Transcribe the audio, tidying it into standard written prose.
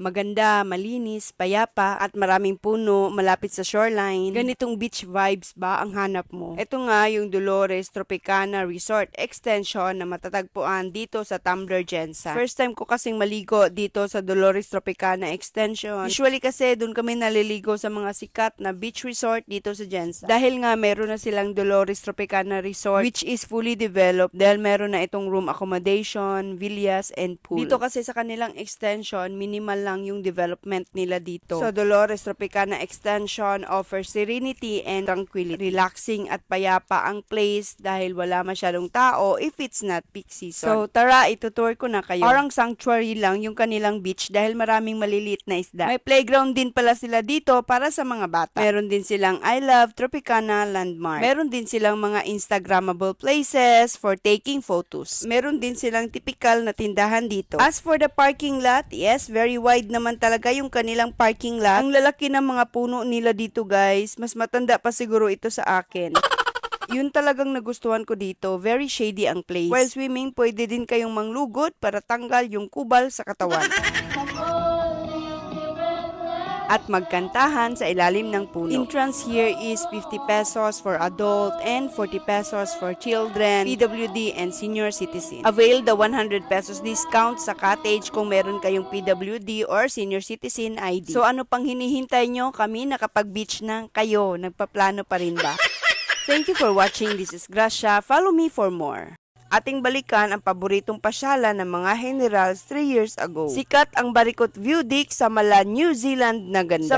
Maganda, malinis, payapa, at maraming puno, malapit sa shoreline. Ganitong beach vibes ba ang hanap mo? Ito nga yung Dolores Tropicana Resort Extension na matatagpuan dito sa Tumbler Gensa. First time ko kasing maligo dito sa Dolores Tropicana Extension. Usually kasi doon kami naliligo sa mga sikat na beach resort dito sa Gensa. Dahil nga meron na silang Dolores Tropicana Resort which is fully developed dahil meron na itong room accommodation, villas, and pool. Dito kasi sa kanilang extension, minimal lang yung development nila dito. So, Dolores Tropicana Extension offers serenity and tranquility. Relaxing at payapa ang place dahil wala masyadong tao if it's not peak season. So, tara, itutour ko na kayo. Parang sanctuary lang yung kanilang beach dahil maraming maliliit na isda. May playground din pala sila dito para sa mga bata. Meron din silang I Love Tropicana Landmark. Meron din silang mga Instagrammable places for taking photos. Meron din silang typical na tindahan dito. As for the parking lot, yes, very wide naman talaga yung kanilang parking lot. Ang lalaki ng mga puno nila dito, guys. Mas matanda pa siguro ito sa akin. Yun talagang nagustuhan ko dito. Very shady ang place. While swimming, pwede din kayong manglugod para tanggal yung kubal sa katawan. At magkantahan sa ilalim ng puno. Entrance here is 50 pesos for adult and 40 pesos for children, PWD, and senior citizen. Avail the 100 pesos discount sa cottage kung meron kayong PWD or senior citizen ID. So ano pang hinihintay nyo? Kami nakapag-beach na, kayo nagpaplano pa rin ba? Thank you for watching. This is Gracia. Follow me for more. Ating balikan ang paboritong pasyalan ng mga generals 3 years ago. Sikat ang Barikot View Deck sa Mala, New Zealand na ganda.